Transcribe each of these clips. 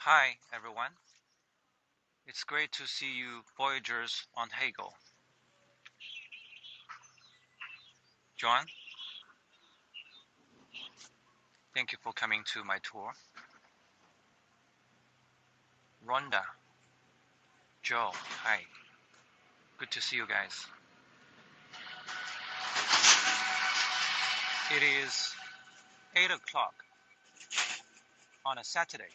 Hi, everyone. It's great to see you Voyagers on Hegel. John, thank you for coming to my tour. Rhonda, Joe, hi. Good to see you guys. It is 8 o'clock on a Saturday.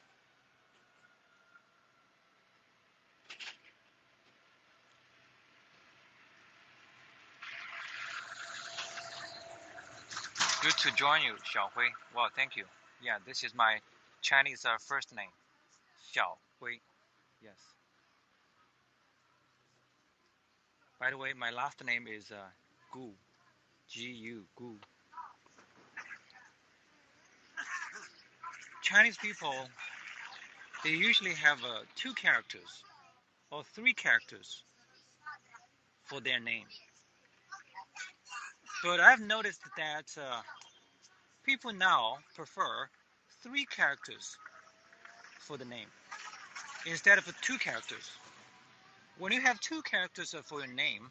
Good to join you, Xiaohui. Well, thank you. Yeah, this is my Chinese first name, Xiaohui. Yes. By the way, my last name is Gu, G-U, Gu. Chinese people, they usually have two characters or three characters for their name. But I've noticed that people now prefer three characters for the name instead of two characters. When you have two characters for your name,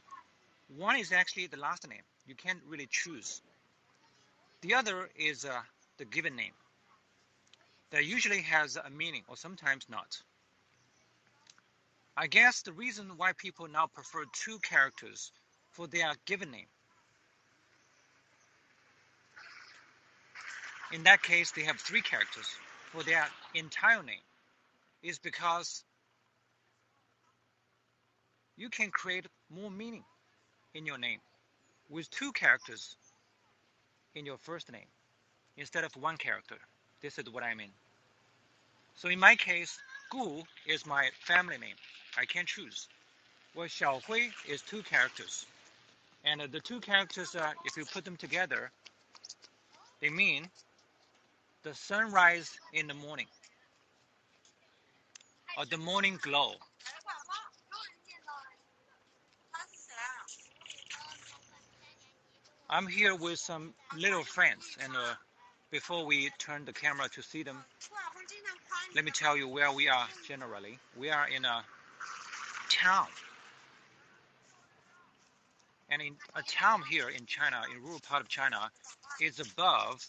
one is actually the last name. You can't really choose. The other is the given name that usually has a meaning or sometimes not. I guess the reason why people now prefer two characters for their given name, in that case they have three characters for their entire name, is because you can create more meaning in your name with two characters in your first name instead of one character. This is what I mean. So in my case, Gu is my family name. I can choose. Well, Xiaohui is two characters. And the two characters, if you put them together, they mean the sunrise in the morning, or the morning glow. I'm here with some little friends, and before we turn the camera to see them, let me tell you where we are generally. We are in a town. And in a town here in China, in rural part of China, is above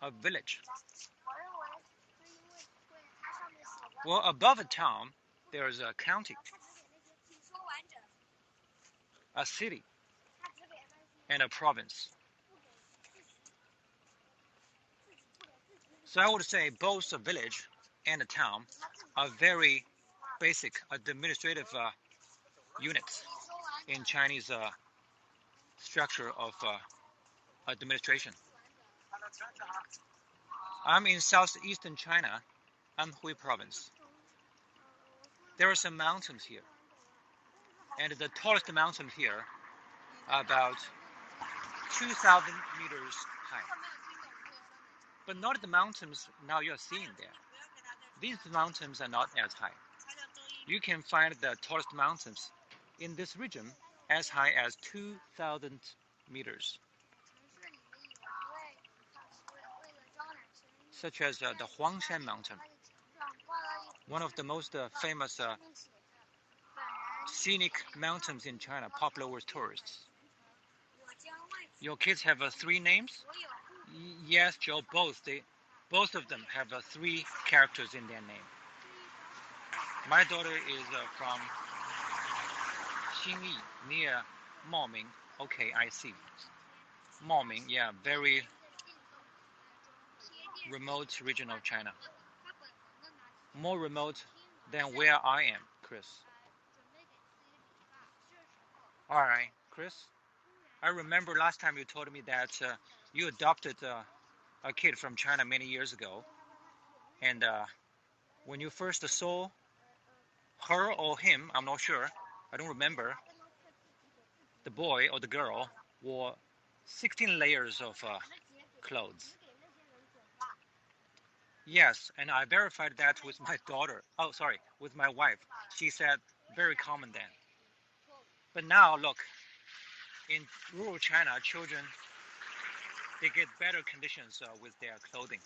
a village. Well, above a town, there is a county, a city, and a province. So I would say both a village and a town are very basic administrative units in Chinese structure of administration. I'm in southeastern China, Anhui province. There are some mountains here, and the tallest mountain here are about 2,000 meters high. But not the mountains now you're seeing there. These mountains are not as high. You can find the tallest mountains in this region as high as 2,000 meters, such as the Huangshan mountain, one of the most famous scenic mountains in China, popular with tourists. Your kids have three names? Yes, Joe, both of them have three characters in their name. My daughter is from Xinyi, near Maoming. Okay, I see. Maoming, yeah, very remote region of China. More remote than where I am, Chris. All right, Chris. I remember last time you told me that you adopted a kid from China many years ago. And when you first saw her or him, I'm not sure, I don't remember, the boy or the girl wore 16 layers of clothes. Yes, and I verified that with my daughter. Oh, sorry, with my wife. She said very common then. But now, look, in rural China, children, they get better conditions with their clothing.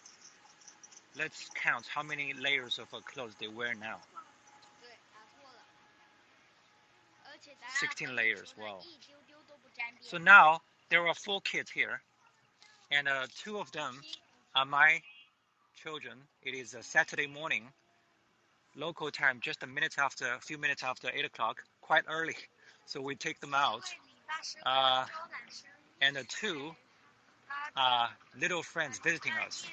Let's count how many layers of clothes they wear now. 16 layers. Wow. So now there are 4 kids here, and 2 of them are my children. It is a Saturday morning, local time, just a few minutes after 8 o'clock, quite early. So we take them out, and 2 little friends visiting us.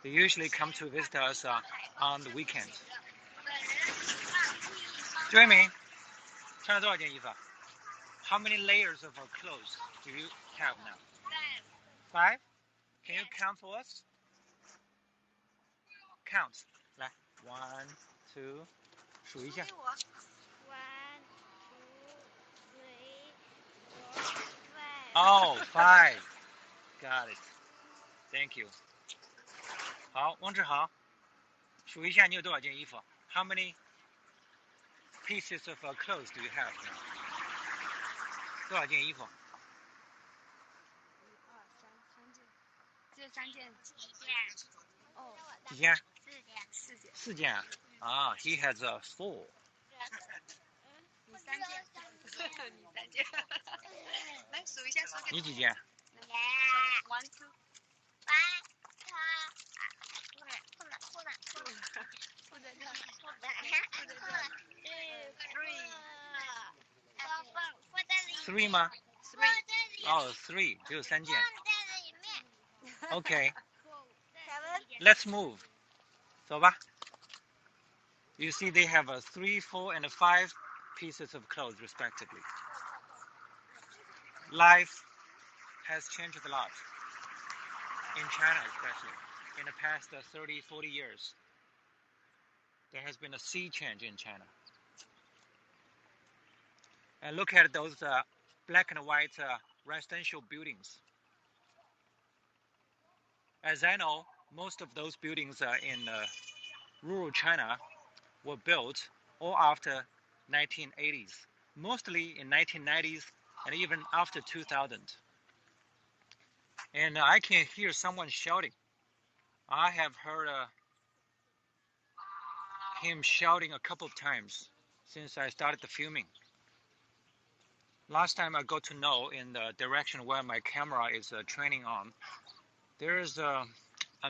They usually come to visit us on the weekend. 追明，穿了多少件衣服？ How many layers of clothes do you have now? 5. Can you count for us? Count. 来 1, 2, 数一下。 Oh, 5. Got it. Thank you. 好，汪志豪，数一下你有多少件衣服 ？How many pieces of clothes do you have now? 多少件衣服？ 只有3件。几件？哦，几件？4 4件。件啊。He has 4. 你3件。你3件。来数一下，数给。你几件？ 1, 2. 3吗？ 3. 哦 3， 只有3件。Okay. Let's move. 走吧。You see they have 3, 4, and 5 pieces of clothes respectively. Life has changed a lot. In China especially. In the past 30, 40 years. There has been a sea change in China. And look at those black and white residential buildings. As I know, most of those buildings in rural China were built all after 1980s, mostly in 1990s and even after 2000. And I can hear someone shouting. I have heard him shouting a couple of times since I started the filming. Last time I got to know in the direction where my camera is training on, there is a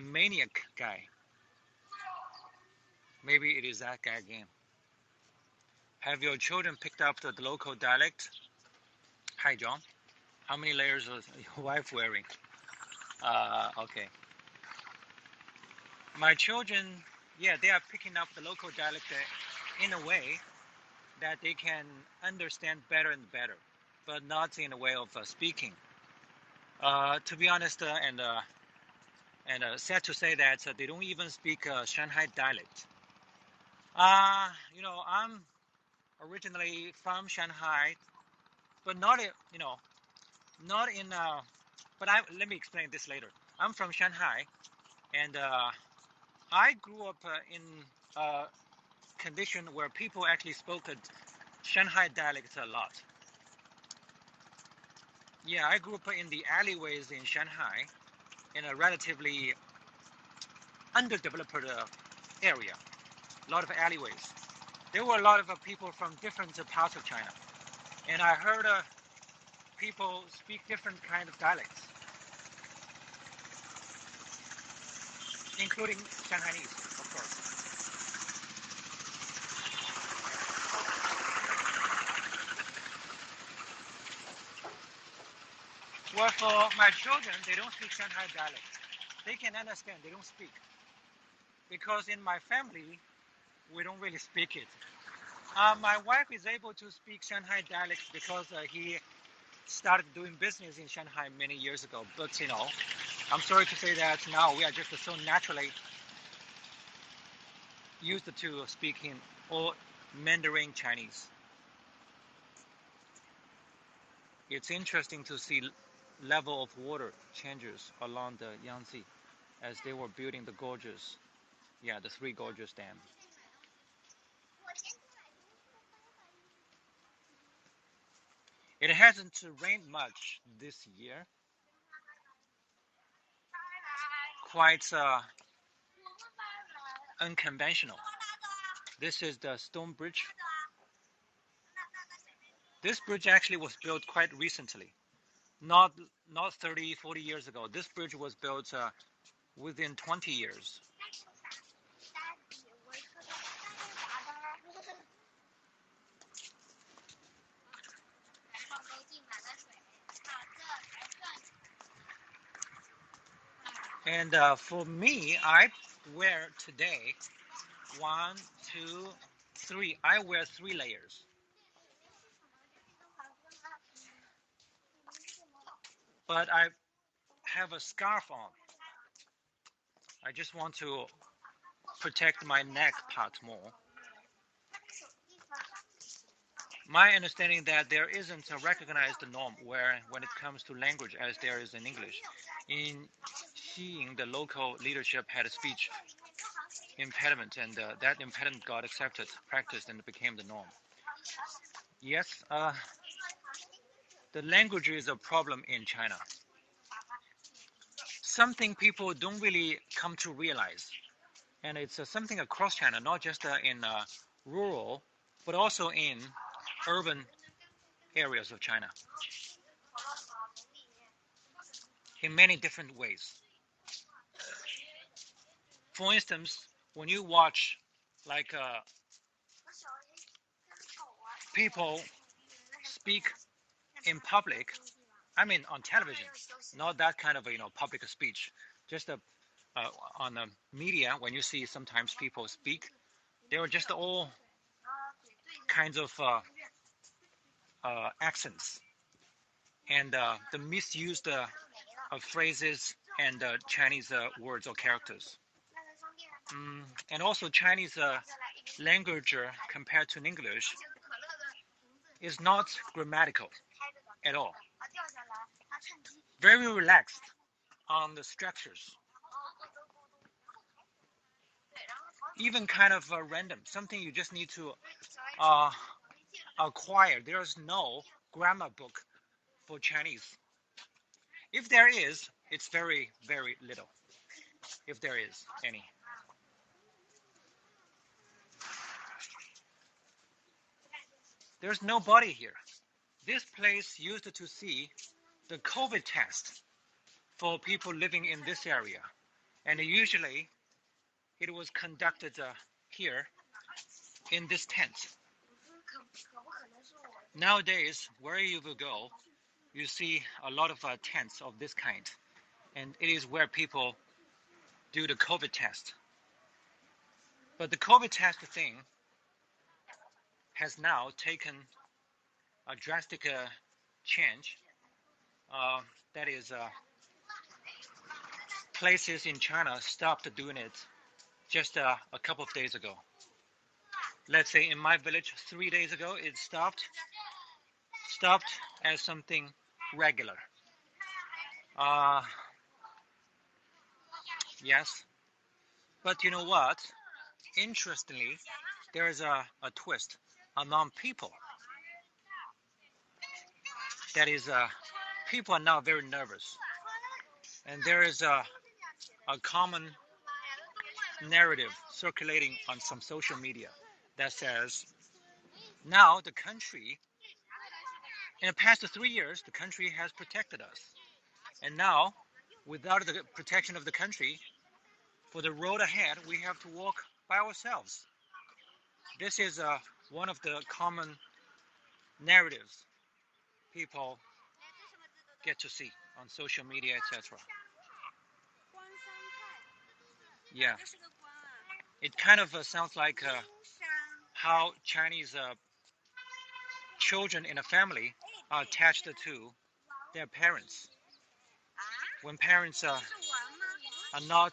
maniac guy. Maybe it is that guy again. Have your children picked up the local dialect? Hi, John. How many layers is your wife wearing? Okay. My children, yeah, they are picking up the local dialect in a way that they can understand better and better, but not in a way of speaking. To be honest, and sad to say that they don't even speak Shanghai dialect. I'm originally from Shanghai, but not in. But let me explain this later. I'm from Shanghai, and I grew up in a condition where people actually spoke Shanghai dialect a lot. Yeah, I grew up in the alleyways in Shanghai, in a relatively underdeveloped area. A lot of alleyways. There were a lot of people from different parts of China, and I heard people speak different kind of dialects, including Shanghainese, of course. Well, for my children, they don't speak Shanghai dialect. They can understand, they don't speak. Because in my family, we don't really speak it. My wife is able to speak Shanghai dialects because he started doing business in Shanghai many years ago. But, I'm sorry to say that now we are just so naturally used to speaking all Mandarin Chinese. It's interesting to see level of water changes along the Yangtze as they were building the gorges. Yeah, the 3 gorges dam. It hasn't rained much this year. Quite unconventional. This is the stone bridge. This bridge actually was built quite recently, not 30, 40 years ago. This bridge was built within 20 years. And for me, I wear today 1, 2, 3. I wear 3 layers. But I have a scarf on. I just want to protect my neck part more. My understanding that there isn't a recognized norm when it comes to language as there is in English. In Xi'an, the local leadership had a speech impediment, and that impediment got accepted, practiced, and became the norm. Yes, the language is a problem in China. Something people don't really come to realize, and it's something across China, not just in rural, but also in urban areas of China, in many different ways. For instance, when you watch like people speak in public, I mean on television, not that kind of public speech, just on the media, when you see sometimes people speak, they are just all kinds of accents and the misused of phrases and Chinese words or characters. And also Chinese language compared to English is not grammatical at all. Very relaxed on the structures. Even kind of random, something you just need to acquire. There's no grammar book for Chinese. If there is, it's very, very little. If there is any. There's nobody here. This place used to see the COVID test for people living in this area. And usually it was conducted here in this tent. Nowadays, where you will go, you see a lot of tents of this kind. And it is where people do the COVID test. But the COVID test thing has now taken a drastic change. That is, places in China stopped doing it just a couple of days ago. Let's say in my village 3 days ago, it stopped as something regular. Yes, but you know what? Interestingly, there is a twist among people. That is, people are now very nervous. And there is a common narrative circulating on some social media that says, now the country, in the past 3 years, the country has protected us. And now, without the protection of the country, for the road ahead, we have to walk by ourselves. This is one of the common narratives people get to see on social media, etc. Yeah, it kind of sounds like how Chinese children in a family are attached to their parents. When parents are not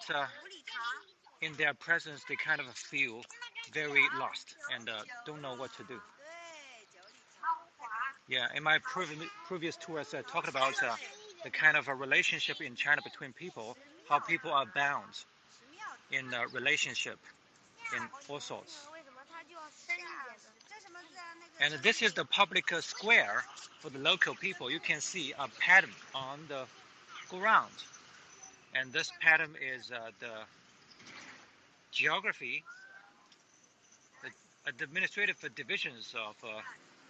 in their presence, they kind of feel very lost and don't know what to do. Yeah, in my previous tours, I talked about the kind of a relationship in China between people, how people are bound in a relationship in all sorts. And this is the public square for the local people. You can see a pattern on the ground. And this pattern is geography, the administrative divisions of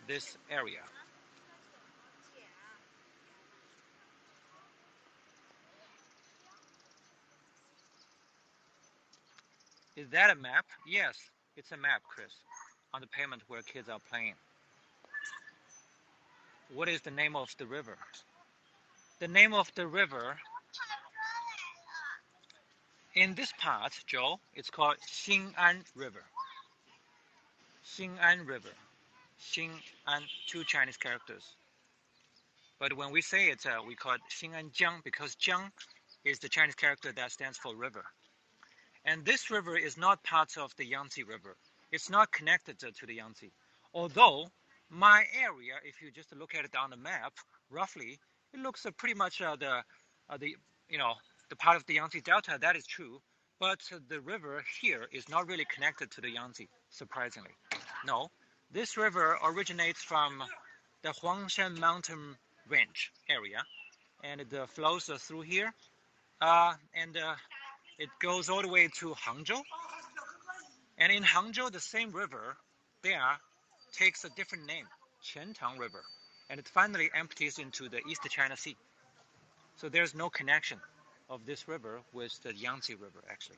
this area. Is that a map? Yes, it's a map, Chris, on the pavement where kids are playing. What is the name of the river? The name of the river in this part, Joe, it's called Xing'an River. Xing'an River. Xing'an, two Chinese characters. But when we say it, we call it Xing'an Jiang because Jiang is the Chinese character that stands for river. And this river is not part of the Yangtze River. It's not connected to the Yangtze. Although my area, if you just look at it on the map, roughly, it looks pretty much the part of the Yangtze Delta. That is true, but the river here is not really connected to the Yangtze. Surprisingly, no. This river originates from the Huangshan mountain range area, and it flows through here, and it goes all the way to Hangzhou. And in Hangzhou, the same river there takes a different name, Qiantang River, and it finally empties into the East China Sea. So there's no connection of this river with the Yangtze River, actually.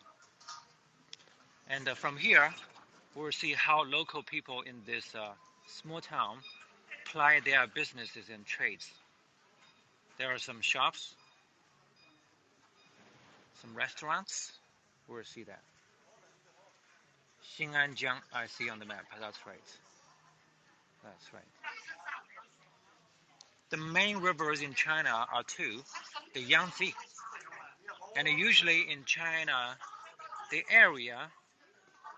And from here, we'll see how local people in this small town ply their businesses and trades. There are some shops, some restaurants. We'll see that. Xin'anjiang, I see on the map. That's right. That's right. The main rivers in China are two, the Yangtze. And usually in China, the area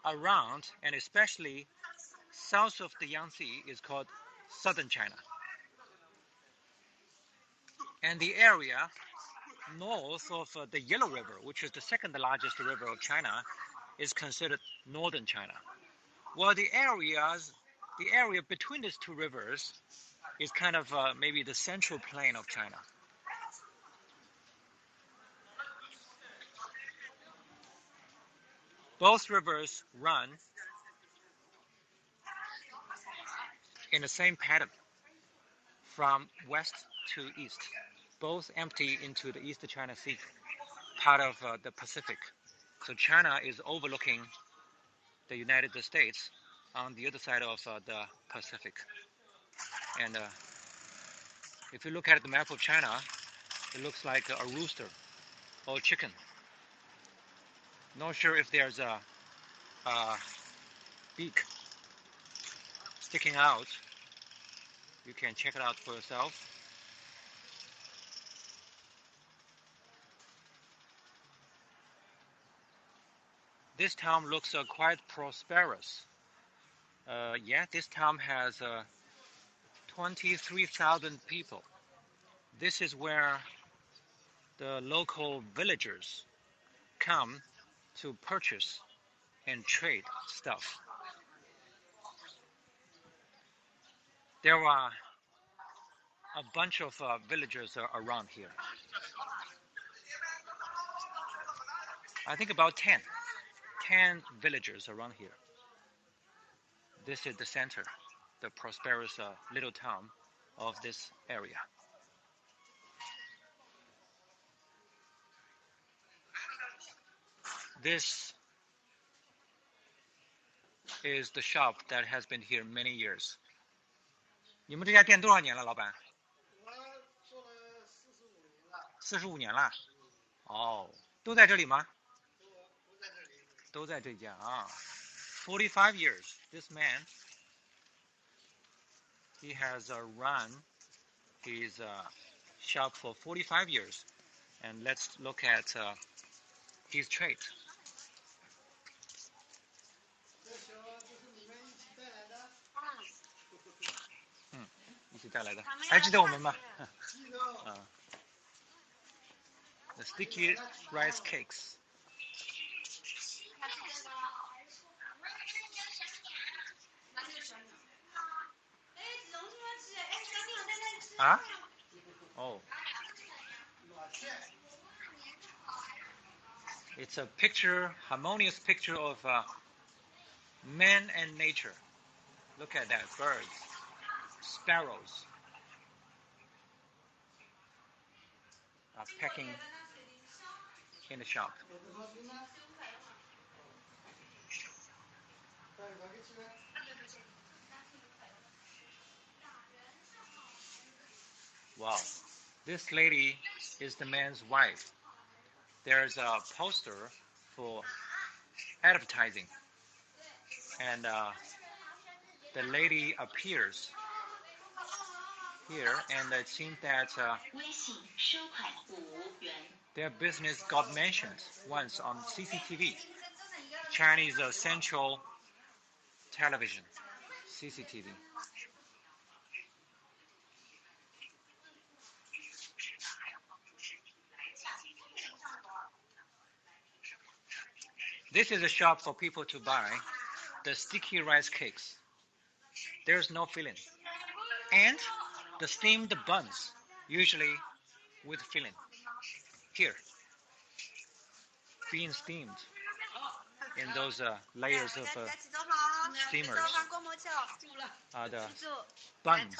around and especially south of the Yangtze is called southern China. And the area north of the Yellow River, which is the second largest river of China, is considered northern China. Well, the area between these two rivers is kind of maybe the central plain of China. Both rivers run in the same pattern from west to east. Both empty into the East China Sea, part of the Pacific. So China is overlooking the United States on the other side of the Pacific. And if you look at the map of China, it looks like a rooster or chicken. Not sure if there's a beak sticking out. You can check it out for yourself. This town looks quite prosperous. Yeah, this town has 23,000 people. This is where the local villagers come to purchase and trade stuff. There are a bunch of villagers around here. I think about 10 villagers around here. This is the center, the prosperous little town of this area. This is the shop that has been here many years. 你们这家店多少年了，老板？我做了45年了。45年了。哦，都在这里吗？都在这里。都在这家啊。45 years. This man, he has run his shop for 45 years. And let's look at his trade. 一起带来的，还记得我们吗？记得。The sticky rice cakes. 啊？哦。It's a picture, harmonious picture of man and nature. Look at that, birds, sparrows pecking in the shop. Wow, this lady is the man's wife. There's a poster for advertising, and the lady appears here, and it seems that their business got mentioned once on CCTV, Chinese Central Television, CCTV. This is a shop for people to buy the sticky rice cakes. There's no filling. And the steamed buns, usually with filling. Here, being steamed in those layers of steamers. The buns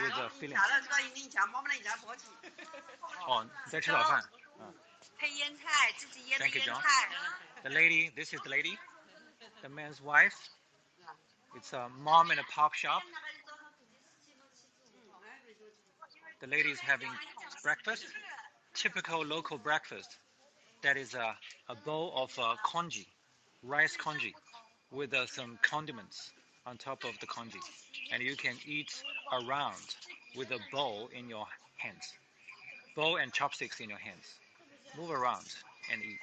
with filling. 哦，你在吃早饭。配腌菜，自己腌的 Thank you, 腌 John. 菜。The lady, this is the lady, the man's wife. It's a mom and a pop shop. The lady is having breakfast, typical local breakfast. That is a bowl of congee, rice congee, with some condiments on top of the congee. And you can eat around with a bowl in your hands. Bowl and chopsticks in your hands. Move around and eat.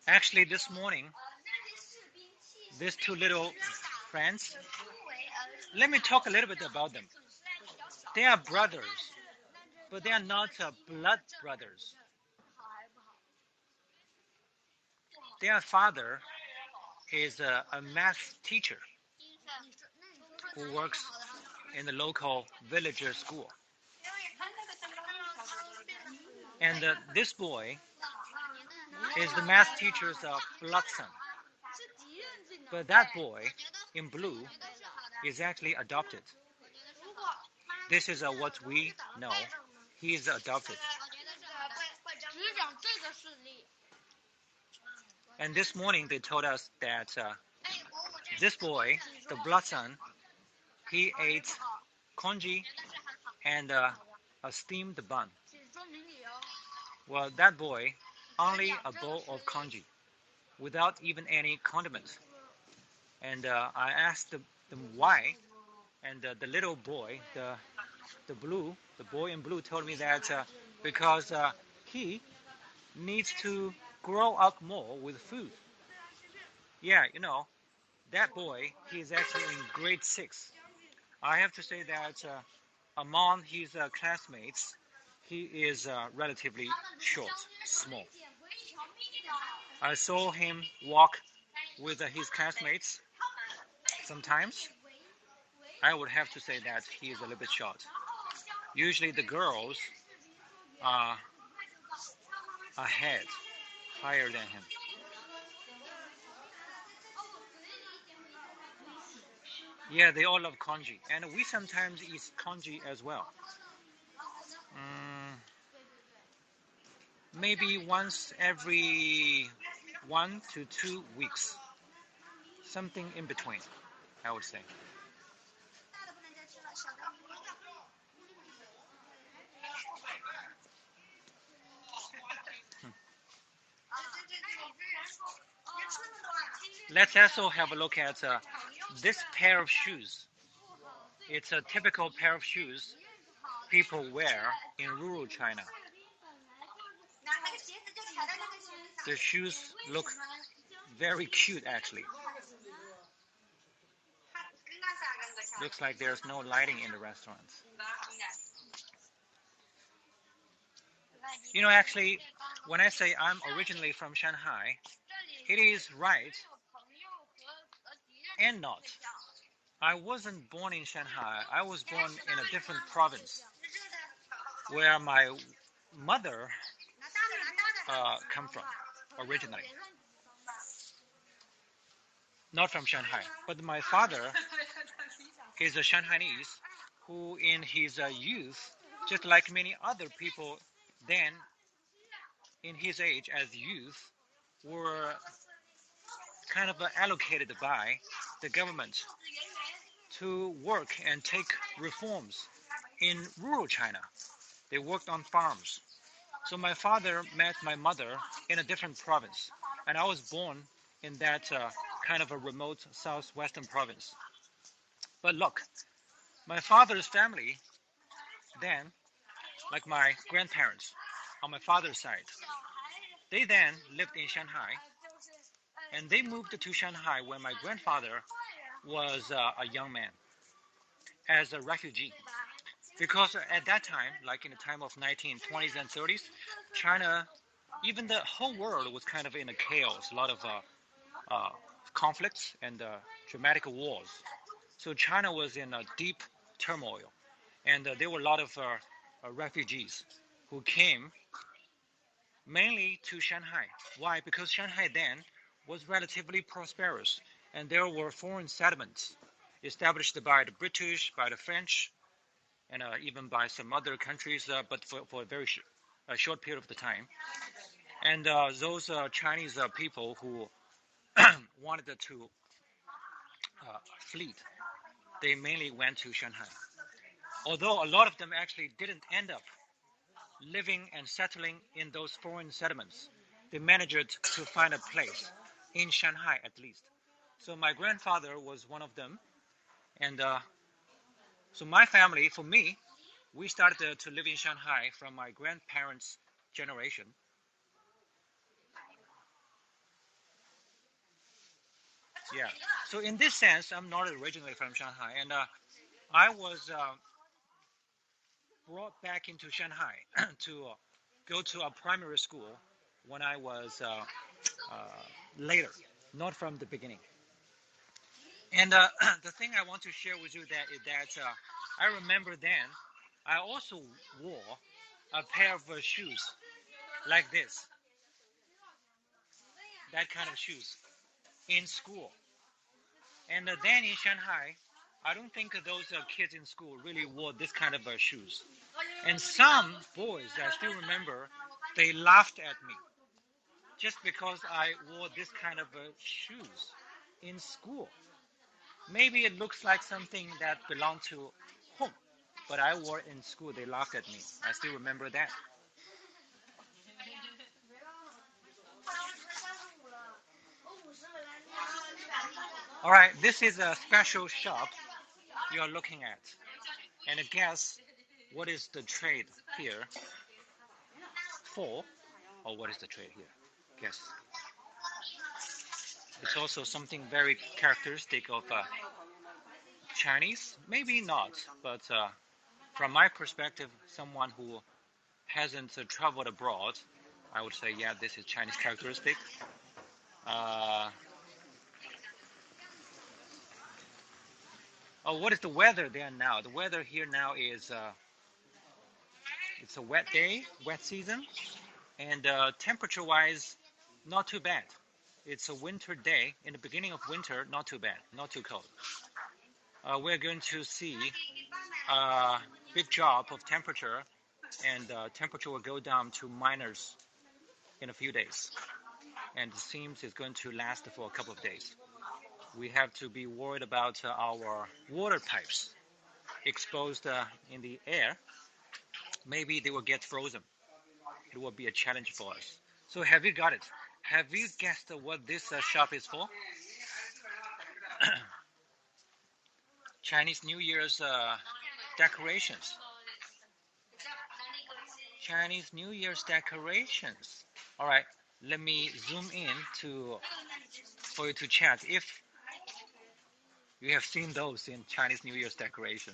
Actually, this morning, these two little friends, let me talk a little bit about them. They are brothers, but they are not blood brothers. Their father is a math teacher who works in the local villager school. And this boy is the math teacher's blood son. But that boy in blue is actually adopted. This is what we know. He is adopted. And this morning they told us that this boy, the blood son, he ate congee and a steamed bun. Well, that boy, only a bowl of congee, without even any condiments. And I asked them why, and the little boy, the boy in blue, told me that because he needs to grow up more with food. Yeah, that boy, he's actually in grade 6. I have to say that among his classmates, he is relatively short, small. I saw him walk with his classmates. Sometimes I would have to say that he is a little bit short. Usually the girls are ahead, higher than him. Yeah, they all love congee, and we sometimes eat congee as well. Maybe once every 1 to 2 weeks. Something in between, I would say. Let's also have a look at this pair of shoes. It's a typical pair of shoes people wear in rural China. The shoes look very cute, actually. Looks like there's no lighting in the restaurants. Actually, when I say I'm originally from Shanghai, it is right and not. I wasn't born in Shanghai. I was born in a different province where my mother come from originally. Not from Shanghai, but my father is a Shanghainese who, in his youth, just like many other people then in his age as youth, were kind of allocated by the government to work and take reforms in rural China. They worked on farms. So my father met my mother in a different province, and I was born in that kind of a remote southwestern province. But look, my father's family then, like my grandparents on my father's side, they then lived in Shanghai, and they moved to Shanghai when my grandfather was a young man as a refugee. Because at that time, like in the time of 1920s and 30s, China, even the whole world was kind of in a chaos, a lot of uh, conflicts and dramatic wars. So China was in a deep turmoil, and there were a lot of refugees who came mainly to Shanghai. Why? Because Shanghai then was relatively prosperous, and there were foreign settlements established by the British, by the French, and even by some other countries, but for a very a short period of the time. And those Chinese people who wanted to flee, they mainly went to Shanghai. Although a lot of them actually didn't end up living and settling in those foreign settlements, they managed to find a place in Shanghai at least. So my grandfather was one of them, and so my family, for me, we started to live in Shanghai from my grandparents' generation. Yeah. So in this sense, I'm not originally from Shanghai, and I was brought back into Shanghai to go to a primary school when I was later, not from the beginning. And the thing I want to share with you that is that I remember then I also wore a pair of shoes like this, that kind of shoes in school. And then in Shanghai, I don't think those kids in school really wore this kind of shoes. And some boys, I still remember, they laughed at me just because I wore this kind of shoes in school. Maybe it looks like something that belonged to home, but I wore it in school. They laughed at me. I still remember that. All right, this is a special shop you're looking at. And guess what is the trade here for? Or what is the trade here? Guess. It's also something very characteristic of Chinese. Maybe not, but from my perspective, someone who hasn't traveled abroad, I would say, yeah, this is Chinese characteristic. Uh, oh, what is the weather there now? The weather here now is it's a wet day, wet season, and temperature-wise, not too bad. It's a winter day. In the beginning of winter, not too bad, not too cold. We're going to see a big drop of temperature, and temperature will go down to minus in a few days. And it seems it's going to last for a couple of days. We have to be worried about our water pipes exposed in the air. Maybe they will get frozen. It will be a challenge for us. So have you got it? Have you guessed what this shop is for? Chinese New Year's decorations. Chinese New Year's decorations. All right, let me zoom in to for you to chat if you have seen those in Chinese New Year's decoration.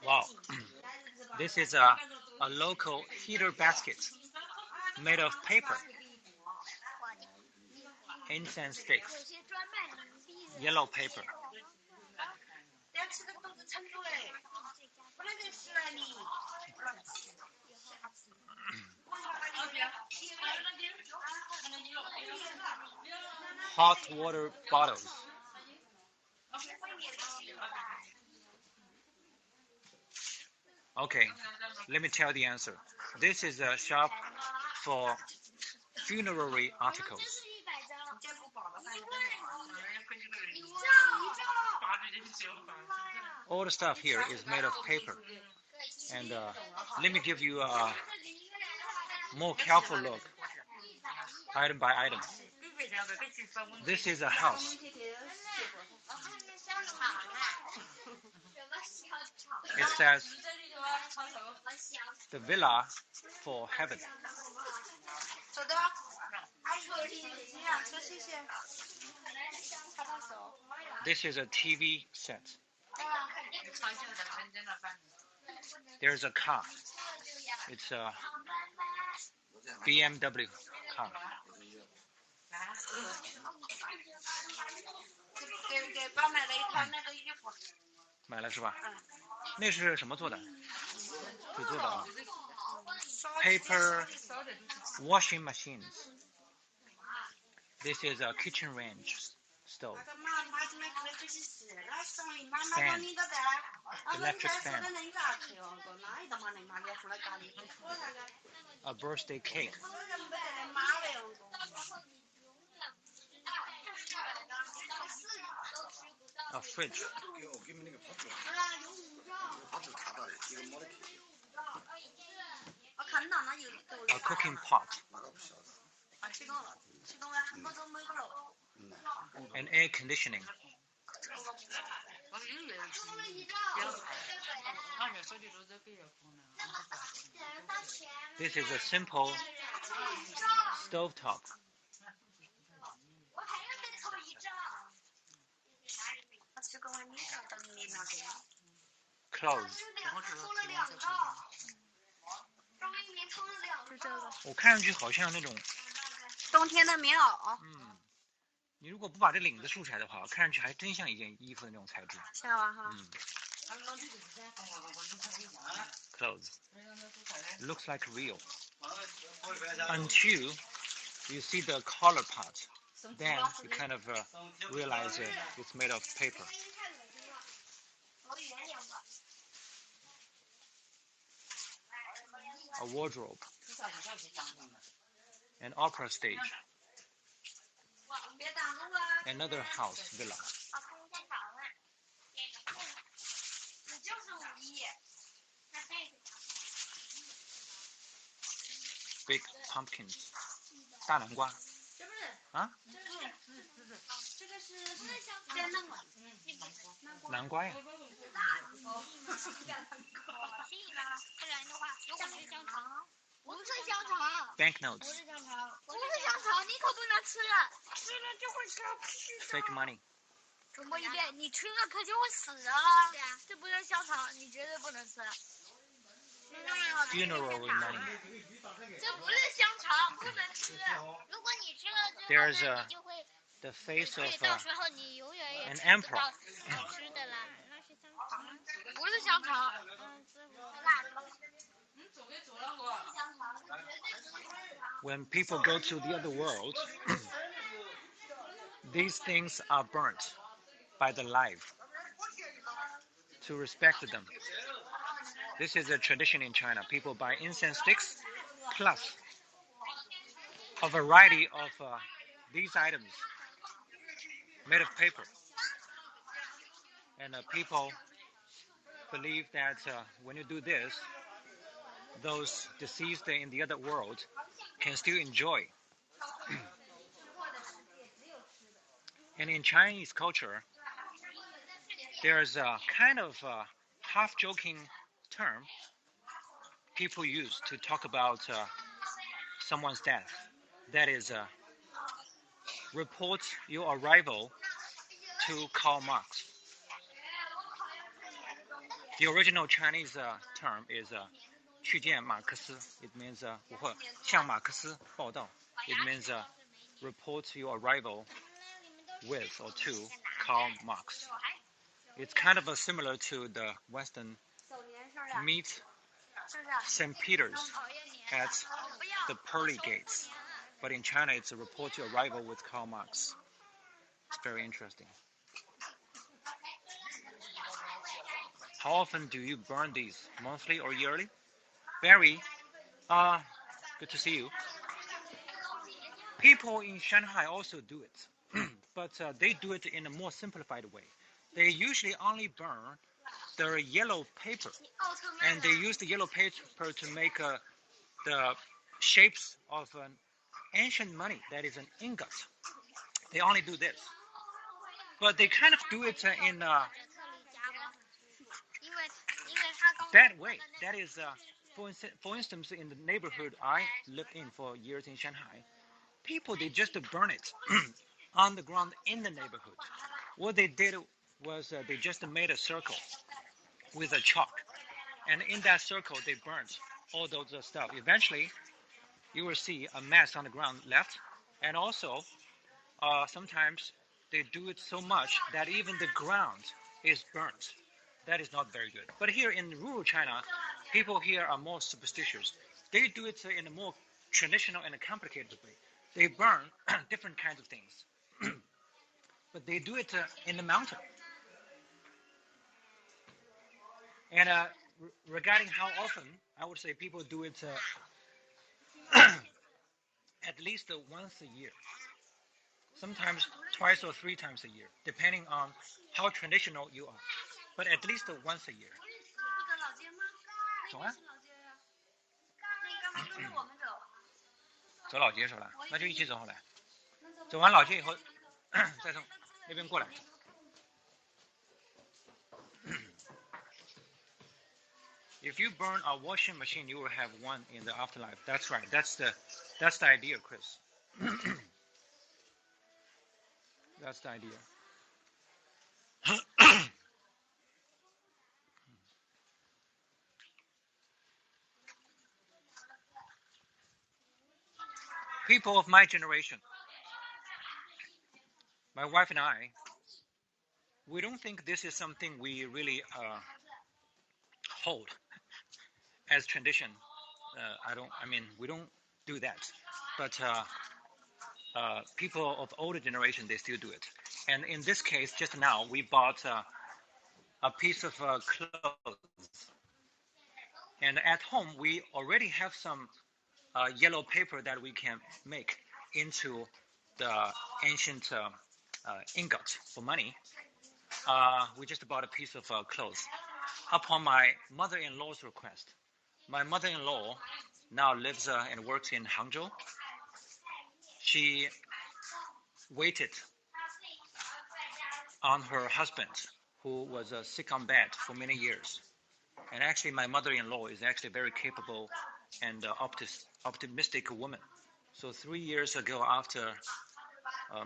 Wow, this is a local heater basket made of paper, incense sticks, yellow paper. Hot water bottles. Okay, let me tell the answer. This is a shop for funerary articles. All the stuff here is made of paper. And let me give you a more careful look, item by item. This is a house. It says the villa for heaven. This is a TV set. There's a car. It's a BMW car. 买了是吧？那是什么做的？纸做的啊。Paper washing machines. This is a kitchen range stove. Fan. Electric fan. A birthday cake. A fridge. A cooking pot. And air conditioning. This is a simple stovetop. Clothes. 我看上去好像那种冬天的棉袄。你如果不把这领子竖起来的话，看上去还真像一件衣服的那种材质。像啊哈。Clothes. Looks like real. Until you see the collar part, then you kind of realize it's made of paper. A wardrobe. An opera stage. Another house villa. Big pumpkins. 大南瓜。啊？南瓜呀。不是香肠。Banknotes. 不是香肠，不是香肠，你可不能吃了，吃了就会消失的。 Fake money. 重播一遍，你吃了可就会死啊！对啊，这不是香肠，你绝对不能吃。Funeral money. 这不是香肠，不能吃。如果你吃了之后， There's 那你就会 the face of 到时候你永远也 an 吃不 emperor. 到吃的啦。那是香肠，不是香肠。这不是辣的。 When people go to the other world, these things are burnt by the live to respect them. This is a tradition in China. People buy incense sticks plus a variety of these items made of paper. And people believe that when you do this, those deceased in the other world can still enjoy. And in Chinese culture, there's a kind of half-joking term people use to talk about someone's death. That is, report your arrival two Karl Marx. The original Chinese term is 去见马克思. It means 我会向马克思报道. It means report your arrival with or to Karl Marx. It's kind of similar to the Western meet St. Peter's at the pearly gates. But in China, it's a report your arrival with Karl Marx. It's very interesting. How often do you burn these? Monthly or yearly? Very. Good to see you. People in Shanghai also do it, but they do it in a more simplified way. They usually only burn the yellow paper, and they use the yellow paper to make the shapes of an ancient money, that is an ingot. They only do this, but they kind of do it in a bad way. That is, for instance, in the neighborhood I lived in for years in Shanghai, people, they just burn it on the ground in the neighborhood. What they did was they just made a circle with a chalk, and in that circle they burnt all those stuff. Eventually, you will see a mess on the ground left, and also sometimes they do it so much that even the ground is burnt. That is not very good. But here in rural China, people here are more superstitious. They do it in a more traditional and a complicated way. They burn different kinds of things, but they do it in the mountain. And regarding how often, I would say people do it at least once a year. Sometimes twice or three times a year, depending on how traditional you are. But at least once a year. 走啊，走老街是吧？那就一起走好了。走完老街以后，再从那边过来。If you burn a washing machine, you will have one in the afterlife. That's right. That's the idea, Chris. That's the idea. People of my generation, my wife and I, we don't think this is something we really hold as tradition. We don't do that. But people of older generation, they still do it. And in this case, just now, we bought a piece of clothes. And at home, we already have some yellow paper that we can make into the ancient ingot for money. We just bought a piece of clothes. Upon my mother-in-law's request, my mother-in-law now lives and works in Hangzhou. She waited on her husband, who was sick on bed for many years. And actually, my mother-in-law is actually a very capable and optimistic woman. So 3 years ago, after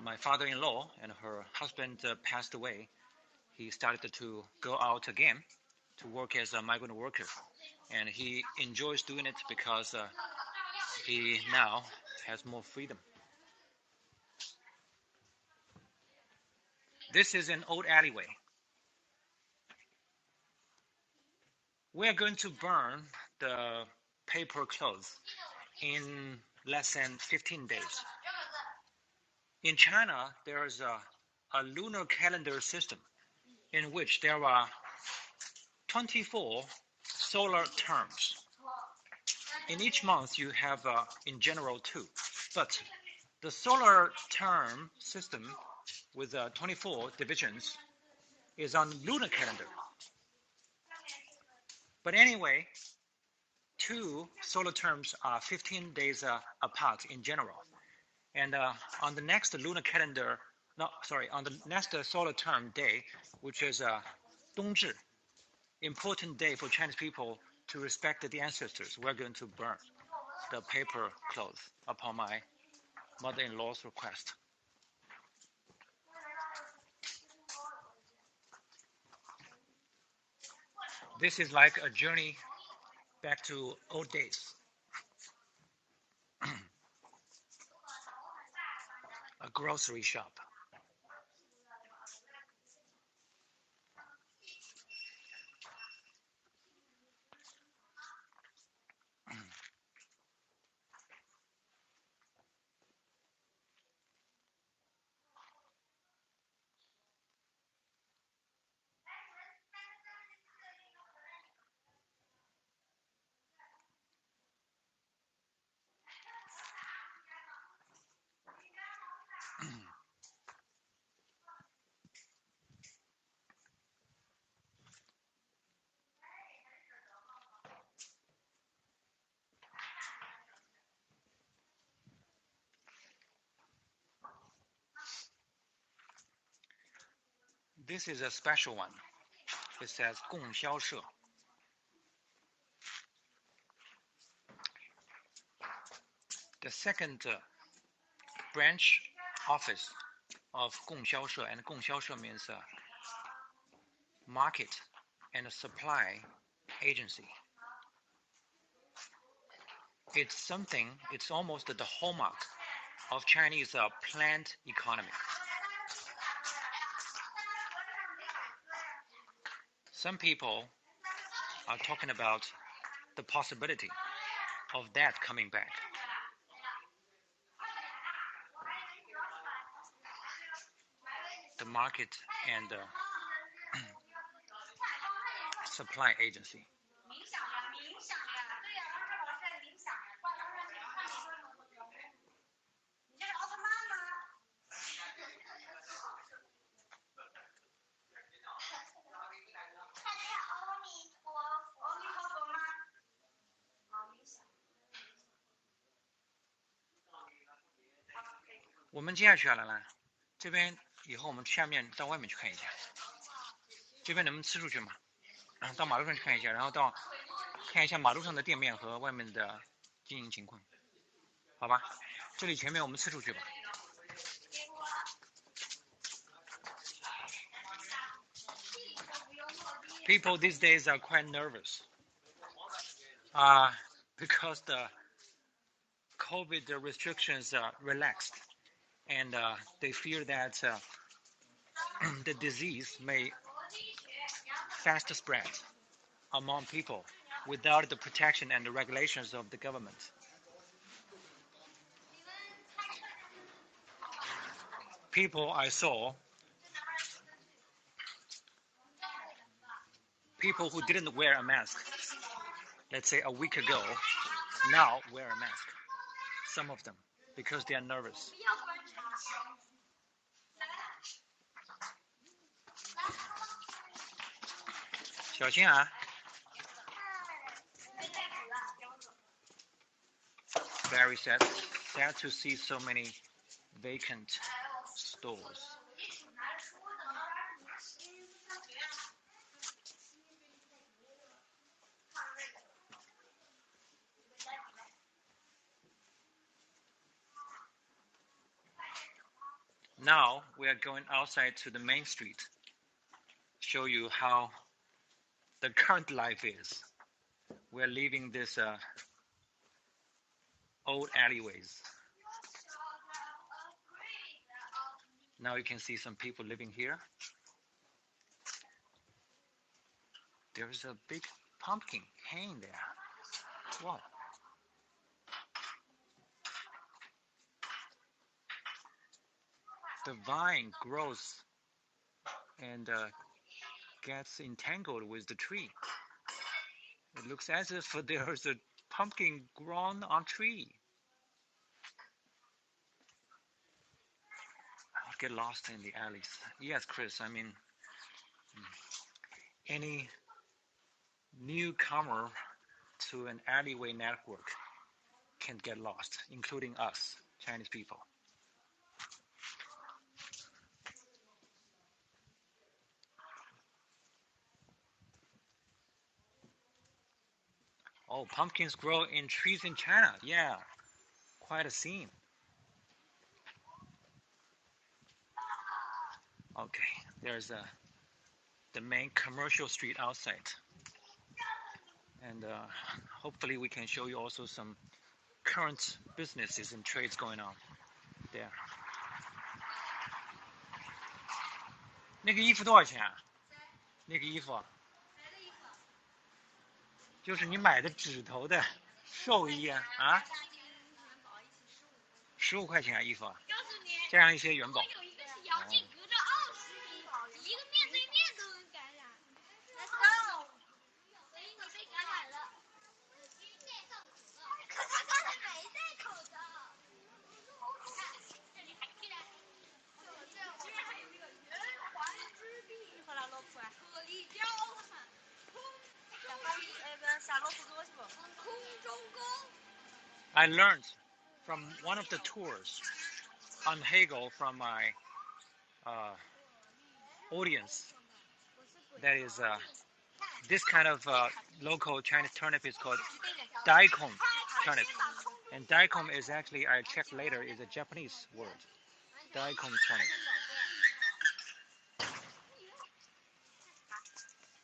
my father-in-law and her husband passed away, he started to go out again to work as a migrant worker. And he enjoys doing it because he now has more freedom. This is an old alleyway. We are going to burn the paper clothes in less than 15 days. In China, there is a lunar calendar system in which there are 24 solar terms. In each month, you have, in general, 2. But the solar term system with 24 divisions is on lunar calendar. But anyway, 2 solar terms are 15 days apart in general. And on the next lunar calendar, on the next solar term day, which is Dongzhi, important day for Chinese people to respect the ancestors, we're going to burn the paper clothes upon my mother-in-law's request. This is like a journey back to old days. A grocery shop. This is a special one. It says 供销社. The second branch office of 供销社, and 供销社means market and supply agency. It's almost the hallmark of Chinese planned economy. Some people are talking about the possibility of that coming back. The market and supply agency. 我们接下去了，来，这边以后我们下面到外面去看一下，这边能不能吃出去嘛？到马路上去看一下，然后看一下马路上的店面和外面的经营情况，好吧？这里前面我们吃出去吧。People these days are quite nervous because the COVID restrictions are relaxed, and they fear that the disease may fast spread among people without the protection and the regulations of the government. People I saw, people who didn't wear a mask, let's say a week ago, now wear a mask. Some of them, because they are nervous. 小心啊 Very sad to see so many vacant stores. Now we are going outside to the main street, show you how the current life is. We are leaving this old alleyways. Now you can see some people living here. There's a big pumpkin hanging there. Wow. The vine grows and gets entangled with the tree. It looks as if there's a pumpkin grown on tree. I'll get lost in the alleys. Yes, Chris, I mean, any newcomer to an alleyway network can get lost, including us, Chinese people. Oh, pumpkins grow in trees in China. Yeah, quite a scene. Okay, there's the main commercial street outside. and hopefully we can show you also some current businesses and trades going on there. 那个衣服多少钱啊？那个衣服就是你买的指头的寿衣啊，15块钱啊衣服，加上一些元宝。有一个是妖精，隔着20米，一个面对面都能感染。Let's go。所以你被感染了。可他刚才没戴口罩。这里还居然还有一个圆环之地。和他老婆啊。可立交喊。下老虎多去不？空中宫。I learned from one of the tours on Hegel from my audience that is this kind of local Chinese turnip is called daikon turnip, and daikon is actually, I checked later, is a Japanese word. Daikon turnip.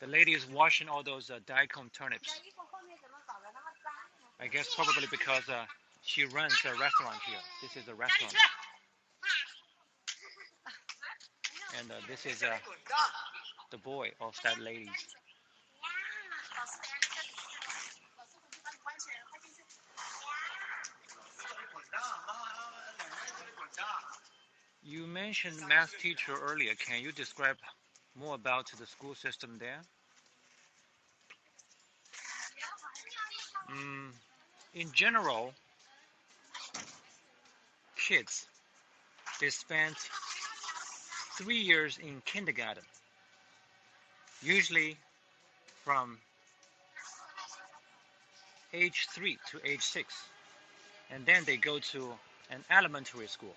The lady is washing all those daikon turnips. I guess probably because she runs a restaurant here. This is a restaurant. And this is the boy of that lady. You mentioned math teacher earlier. Can you describe more about the school system there? In general, kids, they spent 3 years in kindergarten, usually from age 3 to age 6, and then they go to an elementary school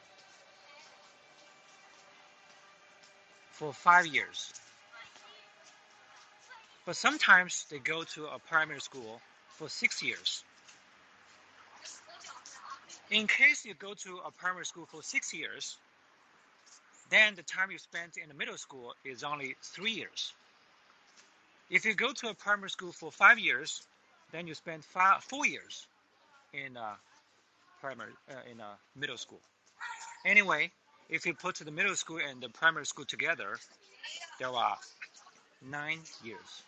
for 5 years. But sometimes they go to a primary school for 6 years. In case you go to a primary school for 6 years, then the time you spent in the middle school is only 3 years. If you go to a primary school for 5 years, then you spend 4 years in middle school. Anyway, if you put the middle school and the primary school together, there are 9 years,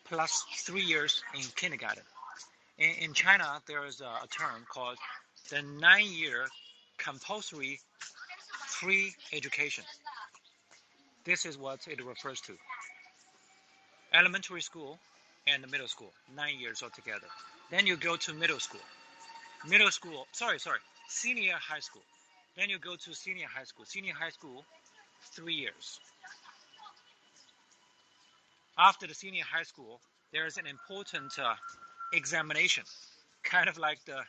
plus 3 years in kindergarten. In China, there is a term called the 9-year compulsory free education. This is what it refers to. Elementary school and the middle school, 9 years altogether. Then you go to middle school. Senior high school. Then you go to senior high school. Senior high school, 3 years. After the senior high school, there is an important examination, kind of like the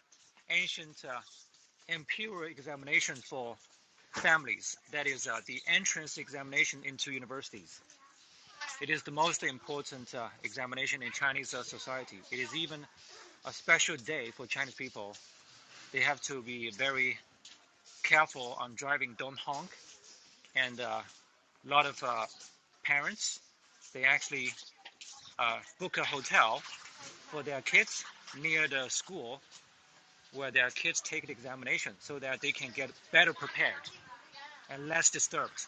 ancient imperial examination for families. That is the entrance examination into universities. It is the most important examination in Chinese society. It is even a special day for Chinese people. They have to be very careful on driving, don't honk. And a lot of parents, they actually book a hotel for their kids near the school where their kids take the examination so that they can get better prepared and less disturbed.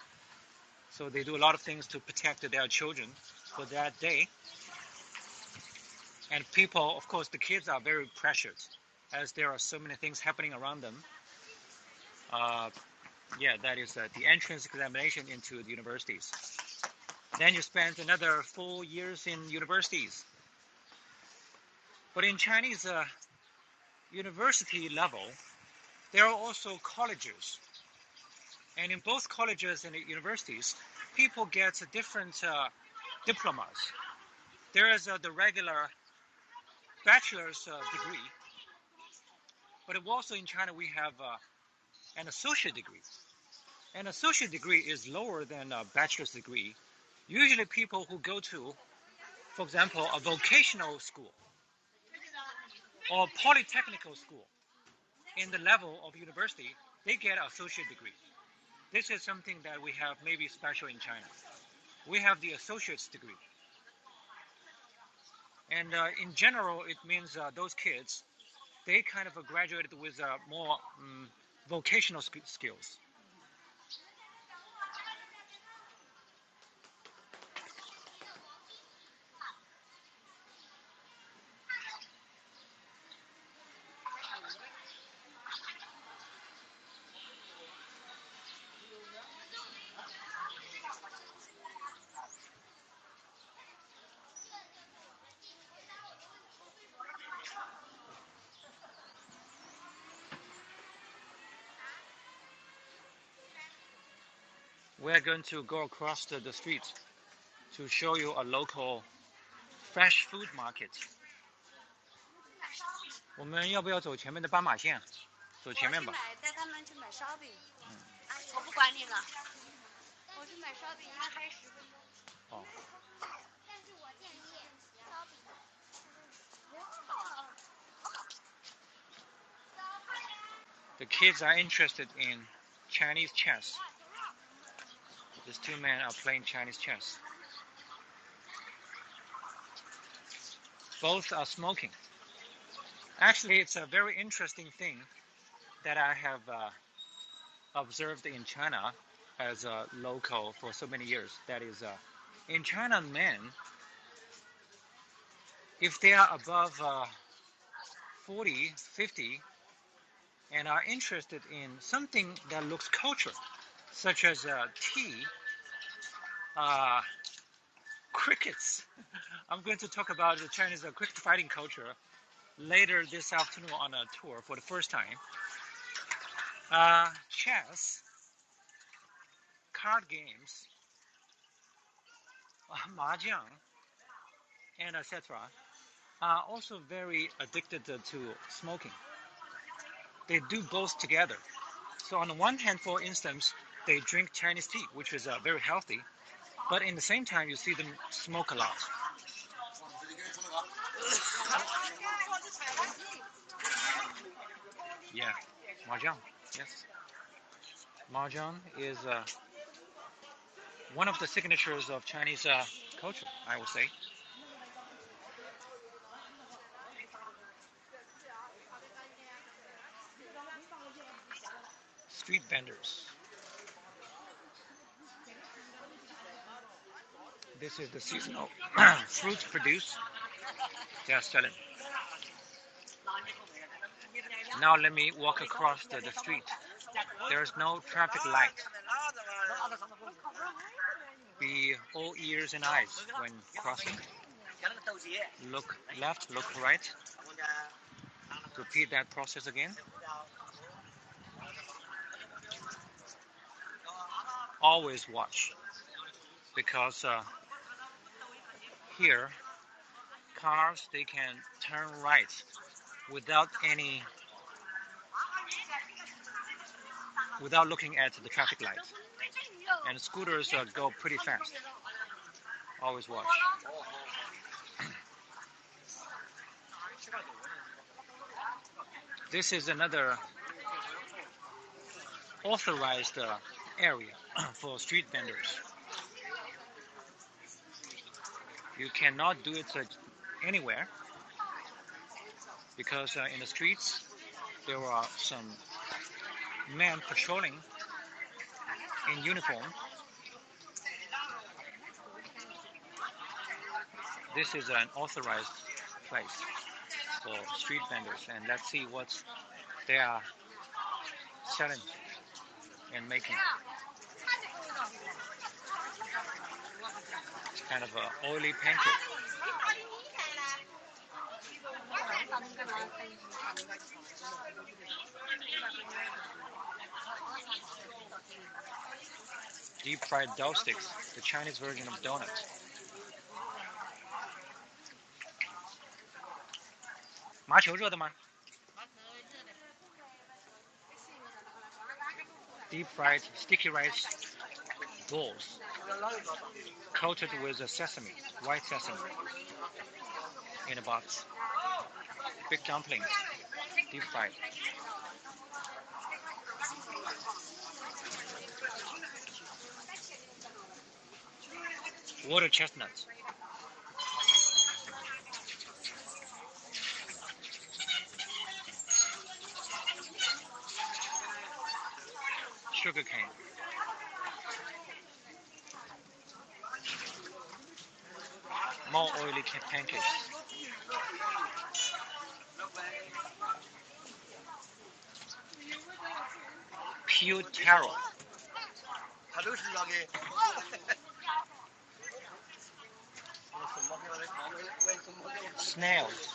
So they do a lot of things to protect their children for that day. And people, of course, the kids are very pressured as there are so many things happening around them. That is the entrance examination into the universities. Then you spend another 4 years in universities. But in Chinese university level, there are also colleges. And in both colleges and universities, people get different diplomas. There is the regular bachelor's degree, but also in China we have an associate degree. An associate degree is lower than a bachelor's degree. Usually people who go to, for example, a vocational school or polytechnical school in the level of university, they get an associate degree. This is something that we have maybe special in China. We have the associate's degree. And in general, it means those kids, they kind of graduated with more vocational skills. We're going to go across the street to show you a local fresh food market. 我们要不要走前面的斑马线？走前面吧。带他们去买烧饼。我不管你了。我去买烧饼，应该还有10分钟。哦。但是我建议烧饼。The kids are interested in Chinese chess. These two men are playing Chinese chess. Both are smoking. Actually, it's a very interesting thing that I have observed in China as a local for so many years. That is, in China, men, if they are above 40, 50, and are interested in something that looks cultural, such as tea, crickets. I'm going to talk about the Chinese cricket fighting culture later this afternoon on a tour for the first time. Chess, card games, mahjong, and etc. are also very addicted to smoking. They do both together. So on the one hand, for instance, they drink Chinese tea, which is very healthy, but in the same time, you see them smoke a lot. Yeah, mahjong, yes. Mahjong is one of the signatures of Chinese culture, I would say. Street vendors. This is the seasonal fruit produce they are selling. Now let me walk across the street. There is no traffic light. Be all ears and eyes when crossing. Look left, look right. Repeat that process again. Always watch, because here cars, they can turn right without looking at the traffic lights, and scooters go pretty fast. Always watch. This is another authorized area for street vendors. You cannot do it anywhere, because in the streets there are some men patrolling in uniform. This is an authorized place for street vendors, and let's see what they are selling and making. It's kind of an oily pancake. Deep fried dough sticks, the Chinese version of donuts.麻球热的吗？ Deep fried sticky rice balls coated with sesame, white sesame, in a box. Big dumplings, deep fried. Water chestnuts. sugar cane. More oily pancakes. Peeled taro. Snails.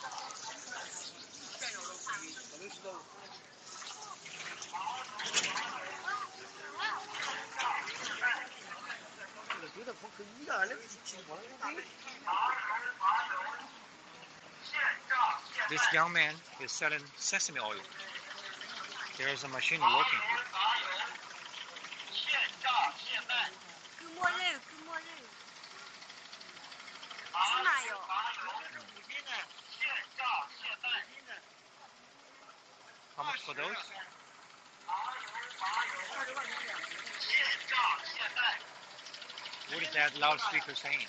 This young man is selling sesame oil. There is a machine working here. How much for those? What is that loudspeaker saying?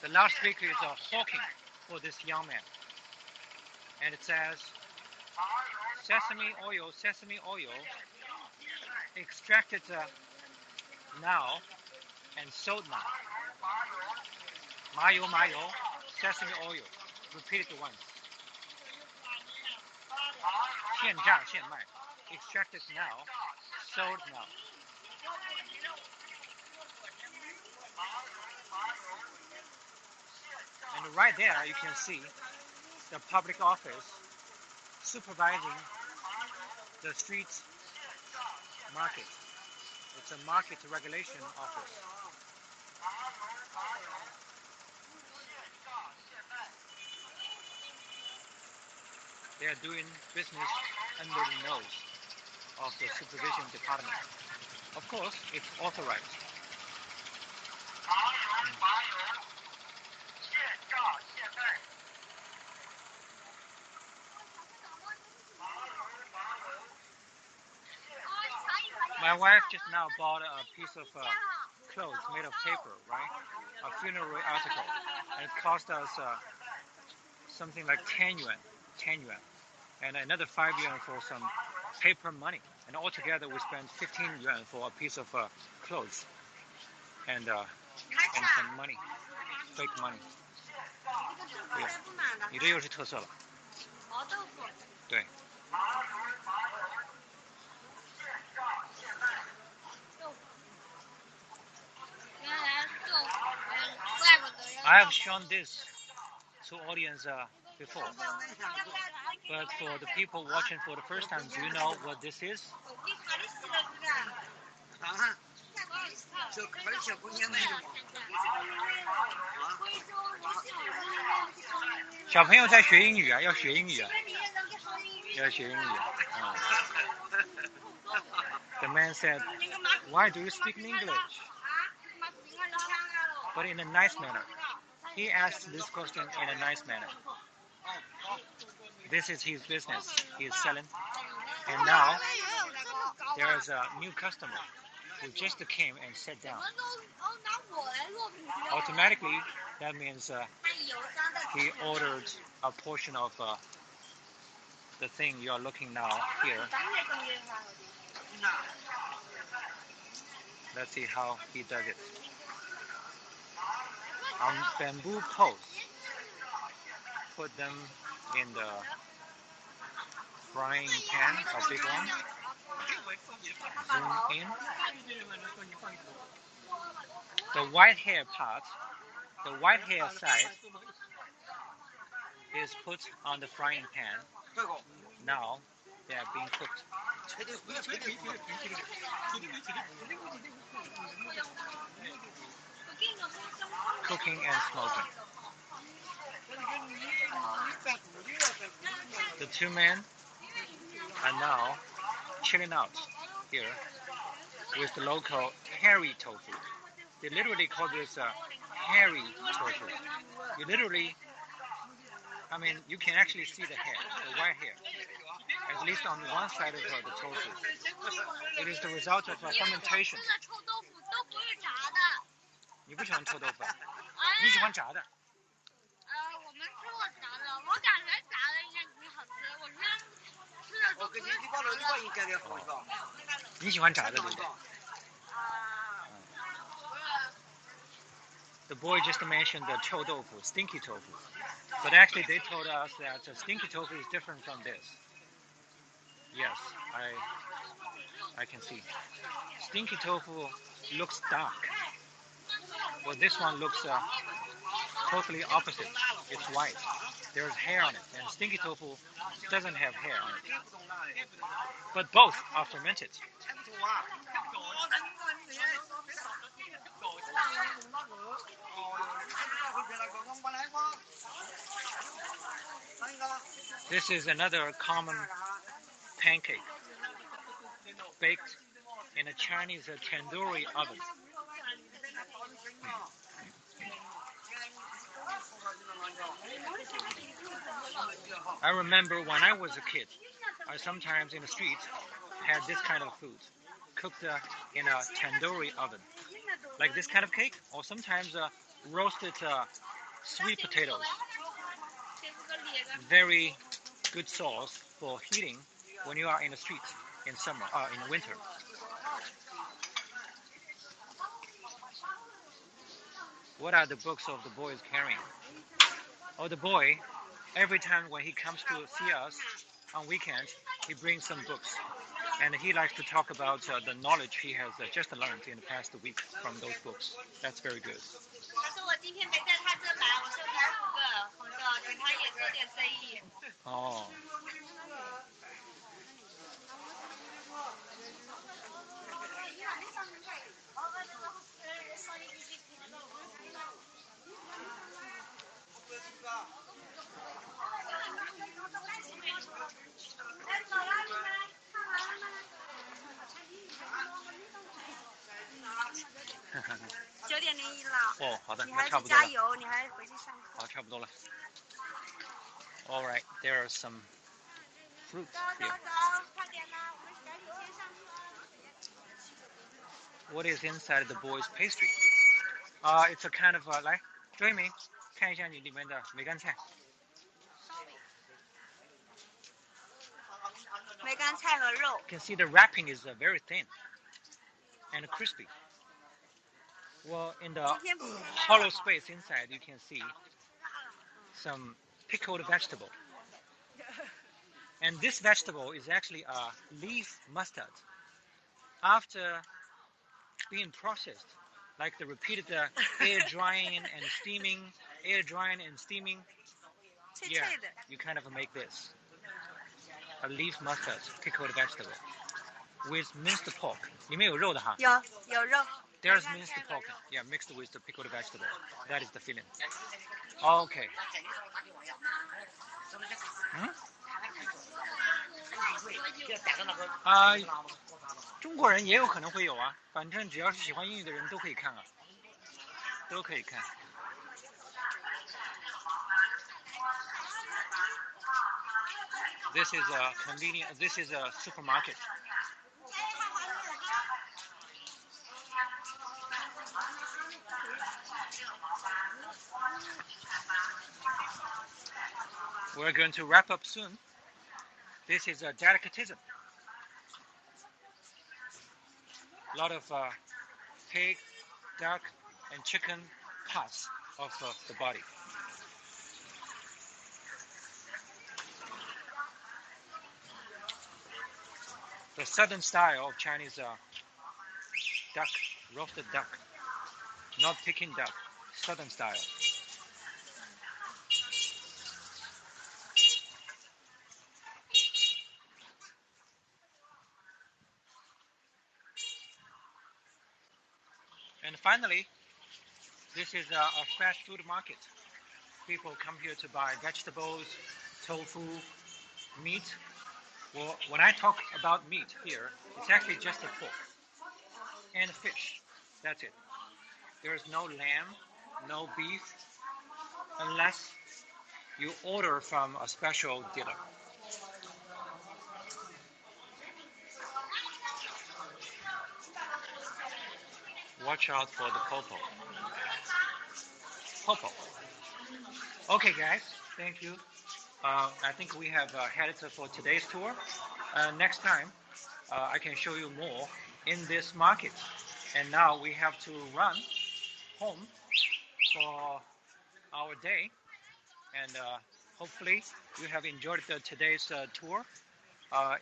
The loudspeaker is hawking for this young man. And it says, sesame oil, extracted now and sold now. Mayo, sesame oil. Repeat it once. 现榨现卖. Extracted now, sold now. And right there you can see the public office supervising the street market. It's a market regulation office. They are doing business under the nose of the supervision department. Of course, it's authorized. My wife just now bought a piece of clothes made of paper, right? A funeral article. And it cost us something like 10 yuan. And another 5 yuan for some paper money. And altogether we spent 15 yuan for a piece of clothes. And some money. Fake money. 对，你这又是特色了。毛豆腐。对。I have shown this to audience before, but for the people watching for the first time, do you know what this is? 小朋友在学英语啊，要学英语啊，要学英语啊。The man said, "Why do you speak in English?" But in a nice manner. He asked this question in a nice manner. This is his business. He is selling. And now, there is a new customer who just came and sat down. Automatically, that means he ordered a portion of the thing you are looking now here. Let's see how he does it. On bamboo poles, put them in the frying pan, a big one. Zoom in. The white hair part, the white hair side is put on the frying pan. Now they are being cooked. Cooking and smoking. The two men are now chilling out here with the local hairy tofu. They literally call this hairy tofu. You literally, I mean, you can actually see the hair, the white hair, at least on one side of the tofu. It is the result of fermentation. 你不喜欢臭豆腐，你喜欢炸的。我们吃过炸的，我感觉炸的应该挺好吃。我觉得吃的都不是。你喜欢炸的对不对？ The boy just mentioned the chou tofu, stinky tofu. But actually they told us that stinky tofu is different from this. Yes, I can see. Stinky tofu looks dark. Well, this one looks totally opposite. It's white. There's hair on it. And stinky tofu doesn't have hair on it. But both are fermented. This is another common pancake baked in a Chinese tandoori oven. I remember when I was a kid, I sometimes in the street had this kind of food cooked in a tandoori oven. Like this kind of cake, or sometimes roasted sweet potatoes. Very good sauce for heating when you are in the street in summer, in winter. What are the books of the boys carrying? Oh, the boy, every time when he comes to see us on weekends, he brings some books. And he likes to talk about the knowledge he has just learned in the past week from those books. That's very good. Oh.哦，好的，那差不多了。好，差不多了。All right, there are some fruits here. What is inside the boy's pastry? It's a kind of 来，周一鸣，看一下你里面的梅干菜。梅干菜和肉。 You can see the wrapping is very thin and crispy. Well, in the hollow space inside, you can see some pickled vegetable. And this vegetable is actually a leaf mustard. After being processed, like the repeated air drying and steaming, yeah, you kind of make this. A leaf mustard, pickled vegetable, with minced pork. 里面有肉的哈。有肉。 There's minced pork, yeah, mixed with the pickled vegetable. That is the filling. Okay. 中国人也有可能会有啊，反正只要是喜欢英语的人都可以看啊，都可以看。This is a convenient. This is a supermarket. We're going to wrap up soon. This is a delicatessen. A lot of pig, duck, and chicken parts of the body. The southern style of Chinese duck, roasted duck, not Peking duck, southern style. And finally, this is a fast food market. People come here to buy vegetables, tofu, meat. Well, when I talk about meat here, it's actually just a pork and fish. That's it. There's no lamb, no beef, unless you order from a special dealer. Watch out for the popo. Popo. Okay, guys, thank you. I think we have had it for today's tour. next time I can show you more in this market. And now we have to run home for our day. And hopefully you have enjoyed today's tour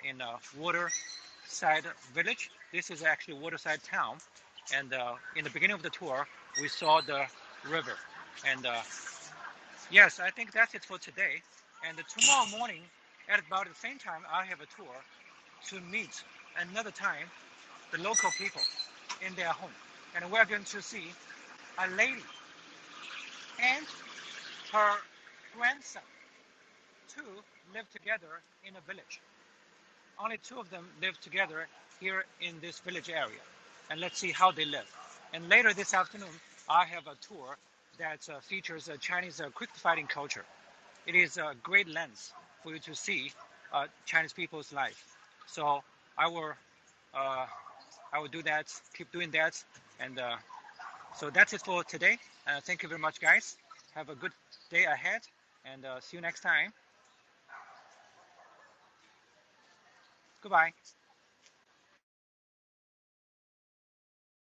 in Waterside Village. This is actually Waterside Town. And in the beginning of the tour, we saw the river. And yes, I think that's it for today. And tomorrow morning, at about the same time, I have a tour to meet another time the local people in their home. And we're going to see a lady and her grandson. Two live together in a village. Only two of them live together here in this village area. And let's see how they live. And later this afternoon, I have a tour that features Chinese quick fighting culture. It is a great lens for you to see Chinese people's life. So I will do that, keep doing that. And so that's it for today. Thank you very much, guys. Have a good day ahead, and see you next time. Goodbye.